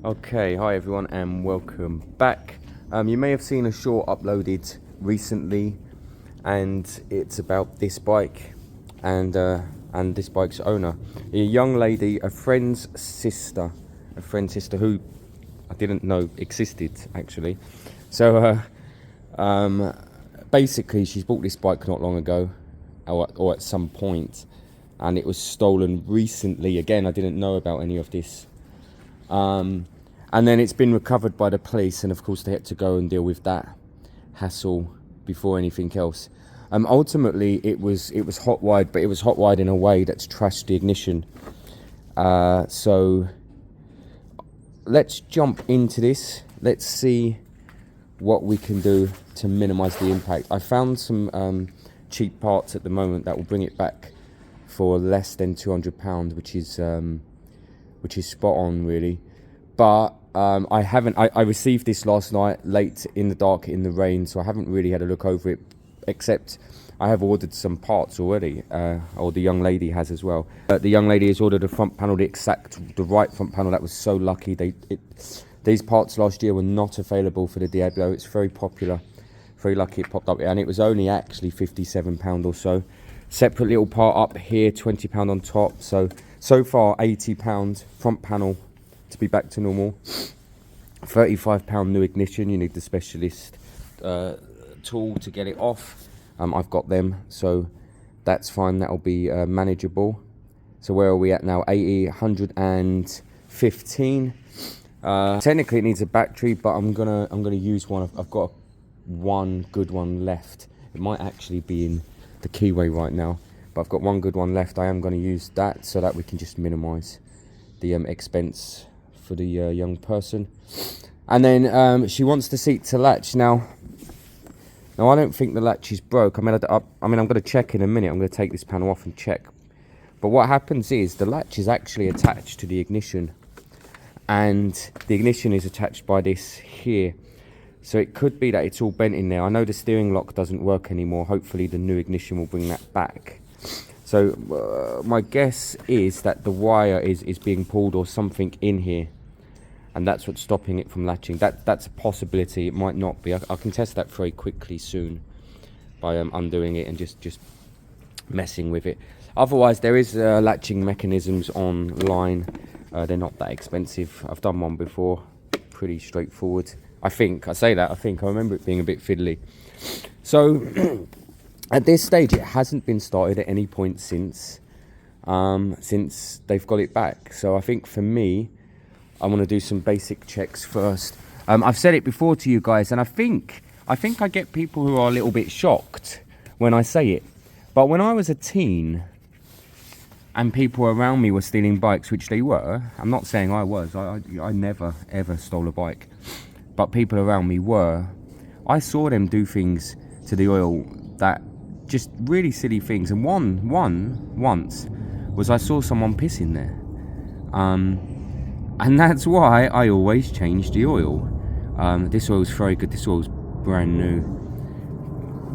Okay, hi everyone and welcome back. You may have seen a short uploaded recently, and it's about this bike and this bike's owner, a young lady, a friend's sister who I didn't know existed actually. So basically, she's bought this bike not long ago, or at some point, and it was stolen recently. Again, I didn't know about any of this. And then it's been recovered by the police, and of course they had to go and deal with that hassle before anything else. Ultimately, it was hot wired, but it was hot wired in a way that's trashed the ignition. So let's jump into this. Let's see what we can do to minimize the impact. I found some cheap parts at the moment that will bring it back for less than £200, which is spot on, really. But I received this last night late in the dark in the rain, so I haven't really had a look over it, except I have ordered some parts already, or the young lady has as well. The young lady has ordered a front panel, the right front panel. That was so lucky. These parts last year were not available for the Diablo. It's very popular. Very lucky it popped up, and it was only actually £57 or so. Separate little part up here, £20 on top. So far £80 front panel to be back to normal. £35 new ignition. You need the specialist tool to get it off. I've got them, so that's fine. That'll be manageable. So where are we at now? 80, 115. Technically it needs a battery, but I'm gonna use one. I've got one good one left. It might actually be in the keyway right now, but I've got one good one left. I am going to use that so that we can just minimize the expense for the young person. And then she wants the seat to latch. Now I don't think the latch is broke. I'm going to check in a minute. I'm going to take this panel off and check. But what happens is the latch is actually attached to the ignition, and the ignition is attached by this here. So it could be that it's all bent in there. I know the steering lock doesn't work anymore. Hopefully the new ignition will bring that back. So my guess is that the wire is being pulled or something in here, and that's what's stopping it from latching. That's a possibility. It might not be. I can test that very quickly soon by undoing it and just messing with it. Otherwise, there is latching mechanisms online. They're not that expensive. I've done one before. Pretty straightforward. I remember it being a bit fiddly. So at this stage, it hasn't been started at any point since they've got it back. So I think for me, I want to do some basic checks first. I've said it before to you guys, and I think I get people who are a little bit shocked when I say it. But when I was a teen and people around me were stealing bikes, which they were, I'm not saying I was. I never ever stole a bike. But people around me were. I saw them do things to the oil that just really silly things. And once was I saw someone piss in there. And that's why I always change the oil. This oil's very good. This oil's brand new.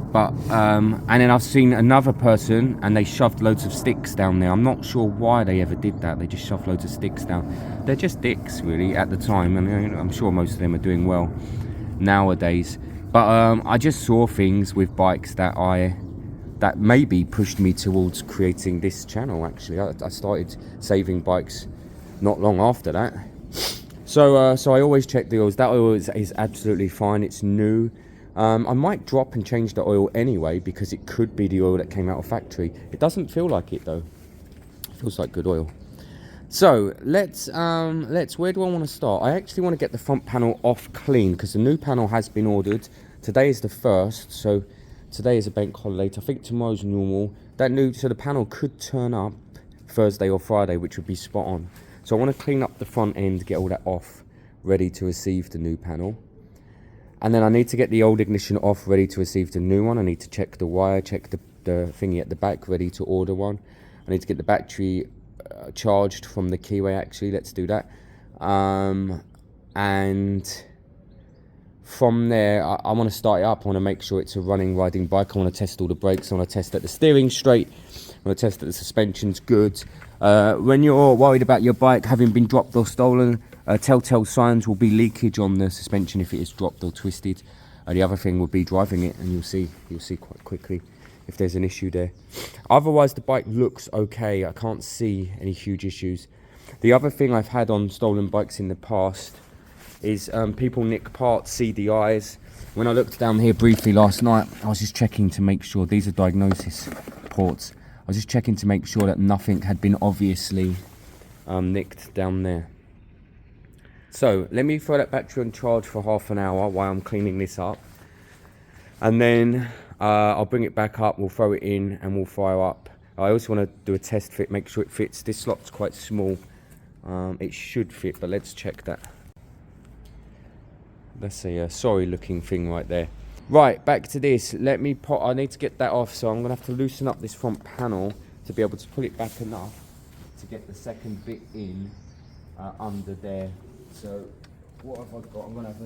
But and then I've seen another person and they shoved loads of sticks down there. I'm not sure why they ever did that. They just shoved loads of sticks down. They're just dicks, really, at the time. And I'm sure most of them are doing well nowadays. But I just saw things with bikes that maybe pushed me towards creating this channel. Actually, I started saving bikes not long after that. So I always check the oils. That oil is absolutely fine. It's new. I might drop and change the oil anyway, because it could be the oil that came out of factory. It doesn't feel like it though. It feels like good oil. So let's where do I want to start? I actually want to get the front panel off clean, because the new panel has been ordered. Today is the 1st, so today is a bank holiday. I think tomorrow's normal. So the panel could turn up Thursday or Friday, which would be spot on. So I want to clean up the front end, get all that off, ready to receive the new panel. And then I need to get the old ignition off, ready to receive the new one. I need to check the wire, check the thingy at the back, ready to order one. I need to get the battery charged from the keyway, actually. Let's do that. And from there, I want to start it up. I want to make sure it's a riding bike. I want to test all the brakes. I want to test that the steering's straight. I want to test that the suspension's good. When you're worried about your bike having been dropped or stolen, Telltale signs will be leakage on the suspension if it is dropped or twisted. The other thing will be driving it, and you'll see quite quickly if there's an issue there. Otherwise, the bike looks okay. I can't see any huge issues. The other thing I've had on stolen bikes in the past is people nick parts, CDIs. When I looked down here briefly last night, I was just checking to make sure, these are diagnosis ports. I was just checking to make sure that nothing had been obviously nicked down there. So let me throw that battery on charge for half an hour while I'm cleaning this up. And then I'll bring it back up, we'll throw it in and we'll fire up. I also want to do a test fit, make sure it fits. This slot's quite small. It should fit, but let's check that. That's a sorry looking thing right there. Right, back to this. I need to get that off, so I'm going to have to loosen up this front panel to be able to pull it back enough to get the second bit in under there. So what have I got? I'm going to have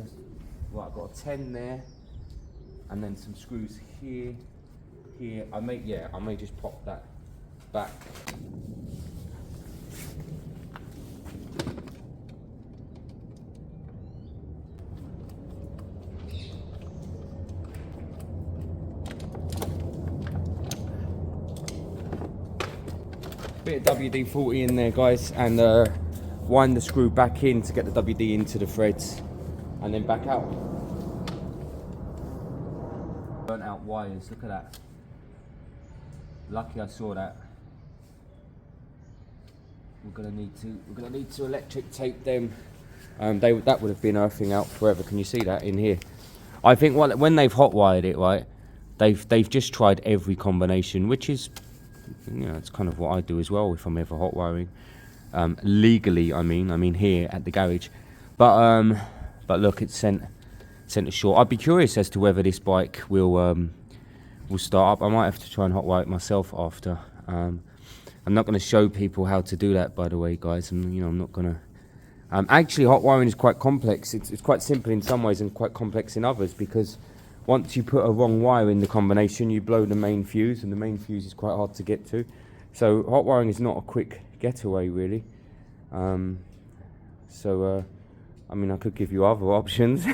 right, I've got a 10 there, and then some screws here. I may just pop that back. Bit of WD-40 in there, guys, and wind the screw back in to get the WD into the threads, and then back out. Burnt out wires, look at that. Lucky I saw that. We're gonna need to electric tape them. That would have been earthing out forever. Can you see that in here? I think when they've hot wired it, right, they've just tried every combination, which is, you know, it's kind of what I do as well if I'm ever hot wiring. Legally, I mean here at the garage. But look, it's sent ashore. I'd be curious as to whether this bike will start up. I might have to try and hot wire it myself after. I'm not going to show people how to do that, by the way, guys. And I'm not going to. Actually, hot wiring is quite complex. It's quite simple in some ways and quite complex in others, because once you put a wrong wire in the combination, you blow the main fuse, and the main fuse is quite hard to get to. So hot wiring is not a quick getaway, really. I mean, I could give you other options,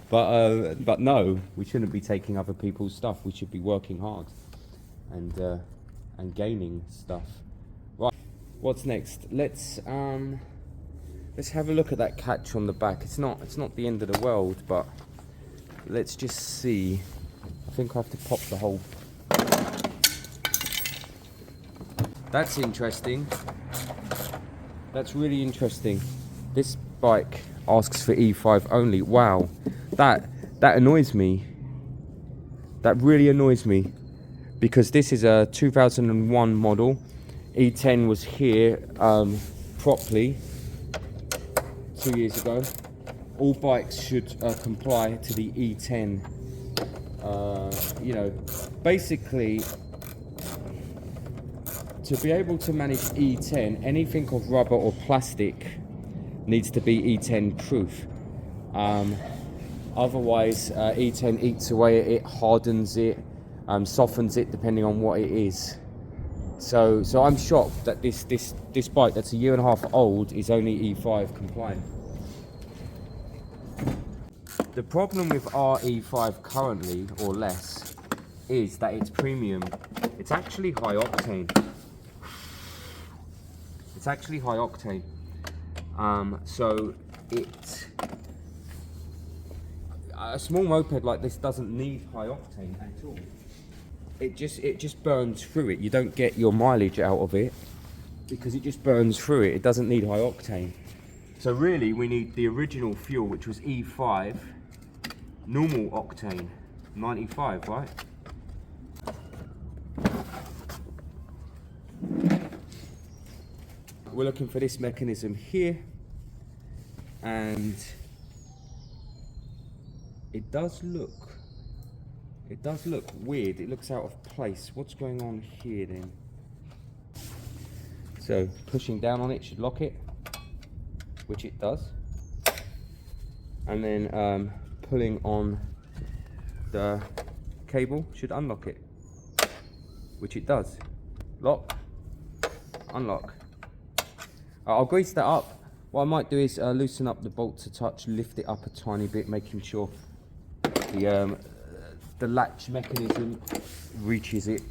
but no, we shouldn't be taking other people's stuff. We should be working hard and gaining stuff. Right, what's next? Let's have a look at that catch on the back. It's not the end of the world, but let's just see. I think I have to pop the whole. That's interesting. That's really interesting. This bike asks for E5 only. Wow, that annoys me. That really annoys me, because this is a 2001 model. E10 was here properly 2 years ago. All bikes should comply to the E10. Basically, to be able to manage E10, anything of rubber or plastic needs to be E10 proof. Otherwise, E10 eats away at it, hardens it, softens it, depending on what it is. So I'm shocked that this bike that's a year and a half old is only E5 compliant. The problem with our E5 currently, or less, is that it's premium. It's actually high octane. So a small moped like this doesn't need high octane at all. It just burns through it. You don't get your mileage out of it because it just burns through it. It doesn't need high octane. So really, we need the original fuel, which was E5, normal octane, 95, right? We're looking for this mechanism here, and it does look weird. It looks out of place. What's going on here then? So pushing down on it should lock it, which it does, and then pulling on the cable should unlock it, which it does. Lock, unlock. I'll grease that up What I might do is loosen up the bolts a touch, lift it up a tiny bit, making sure the latch mechanism reaches it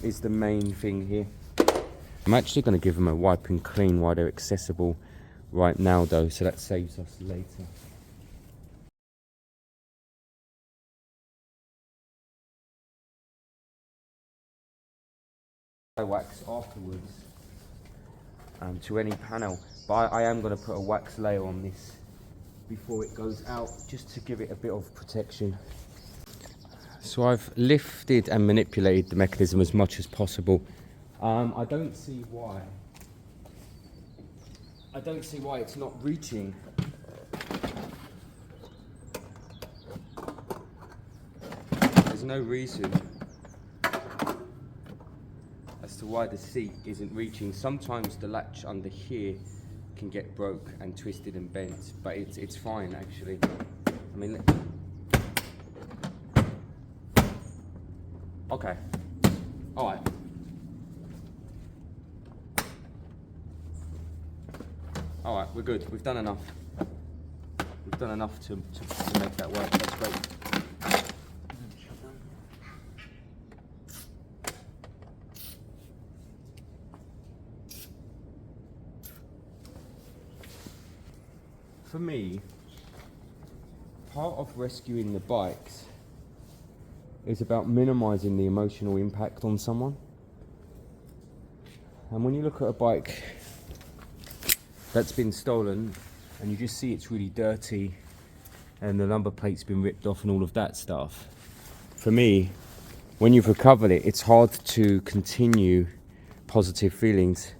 is the main thing here. I'm actually going to give them a wipe and clean while they're accessible right now though, so that saves us later. I wax afterwards to any panel, but I am going to put a wax layer on this before it goes out, just to give it a bit of protection. So I've lifted and manipulated the mechanism as much as possible. I don't see why it's not reaching. There's no reason as to why the seat isn't reaching. Sometimes the latch under here can get broke and twisted and bent, but it's fine actually. I mean, okay, all right. All right, we're good. We've done enough. We've done enough to make that work. That's great. For me, part of rescuing the bikes is about minimizing the emotional impact on someone. And when you look at a bike that's been stolen and you just see it's really dirty and the number plate's been ripped off and all of that stuff, for me, when you've recovered it, it's hard to continue positive feelings.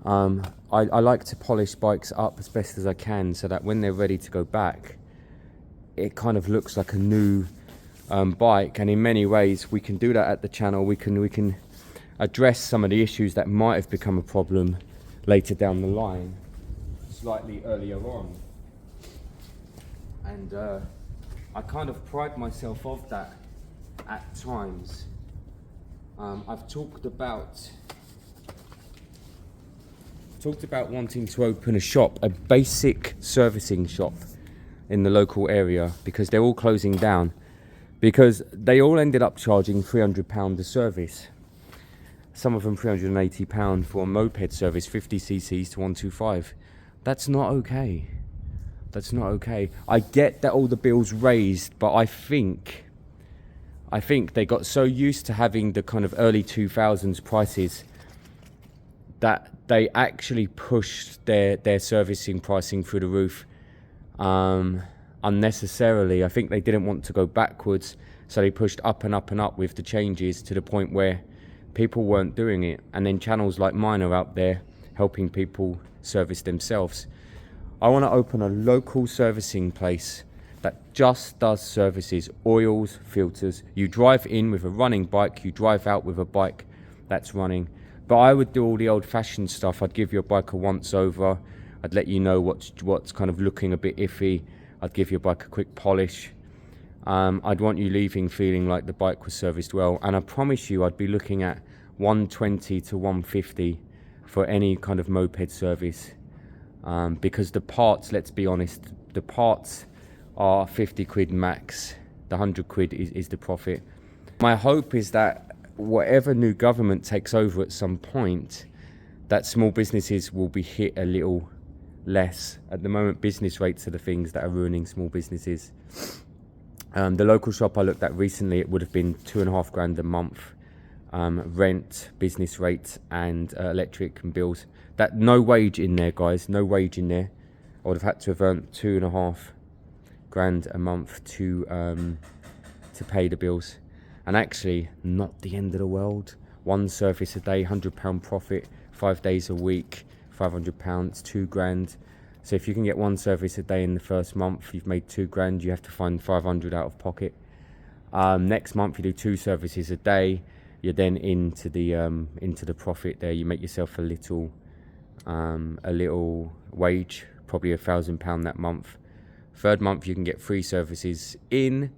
I like to polish bikes up as best as I can so that when they're ready to go back, it kind of looks like a new bike. And in many ways we can do that at the channel. We can address some of the issues that might have become a problem later down the line, slightly earlier on. And I kind of pride myself of that at times. I've talked about wanting to open a shop, a basic servicing shop in the local area, because they're all closing down, because they all ended up charging £300 a service. Some of them £380 for a moped service, 50ccs to 125. That's not okay. That's not okay. I get that all the bills raised, but I think they got so used to having the kind of early 2000s prices that they actually pushed their servicing pricing through the roof unnecessarily. I think they didn't want to go backwards, so they pushed up and up and up with the changes to the point where people weren't doing it. And then channels like mine are out there helping people service themselves. I want to open a local servicing place that just does services, oils, filters. You drive in with a running bike, you drive out with a bike that's running. But I would do all the old-fashioned stuff. I'd give your bike a once-over. I'd let you know what's kind of looking a bit iffy. I'd give your bike a quick polish. I'd want you leaving feeling like the bike was serviced well. And I promise you, I'd be looking at 120 to 150 for any kind of moped service. Because the parts, let's be honest, the parts are 50 quid max. The 100 quid is the profit. My hope is that whatever new government takes over at some point, that small businesses will be hit a little less. At the moment, business rates are the things that are ruining small businesses. The local shop I looked at recently, it would have been £2,500 a month, rent, business rates, and electric and bills. That no wage in there, guys, no wage in there. I would have had to have earned £2,500 a month to pay the bills. And actually, not the end of the world. One service a day, £100 profit, 5 days a week, £500, £2,000. So if you can get one service a day in the first month, you've made £2,000. You have to find 500 out of pocket. Next month you do 2 services a day. You're then into the profit there. You make yourself a little wage, probably £1,000 that month. Third month you can get 3 services in.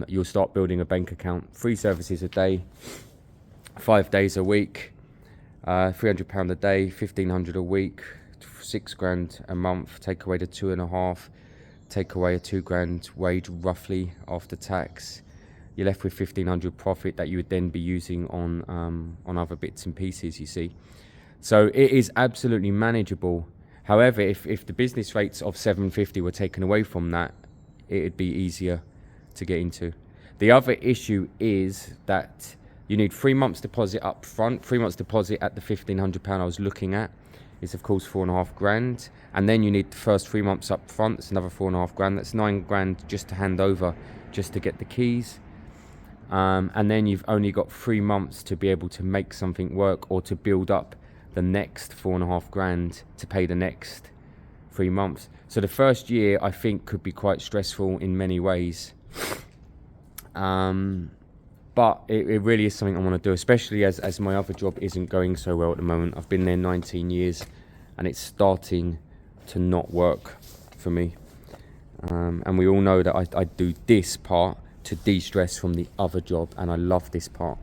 You'll start building a bank account. 3 services a day, 5 days a week, £300 a day, 1,500 a week, 6 grand a month, take away the 2.5, take away a 2 grand wage roughly after tax, you're left with 1,500 profit that you would then be using on other bits and pieces, you see. So it is absolutely manageable. However, if the business rates of 750 were taken away from that, it'd be easier to get into. The other issue is that you need 3 months deposit up front. 3 months deposit at the £1,500 I was looking at is of course 4.5 grand, and then you need the first 3 months up front. It's another 4.5 grand. That's 9 grand just to hand over, just to get the keys. And then you've only got 3 months to be able to make something work, or to build up the next 4.5 grand to pay the next 3 months. So the first year I think could be quite stressful in many ways. But it really is something I want to do, especially as my other job isn't going so well at the moment. I've been there 19 years and it's starting to not work for me. And we all know that I do this part to de-stress from the other job, and I love this part.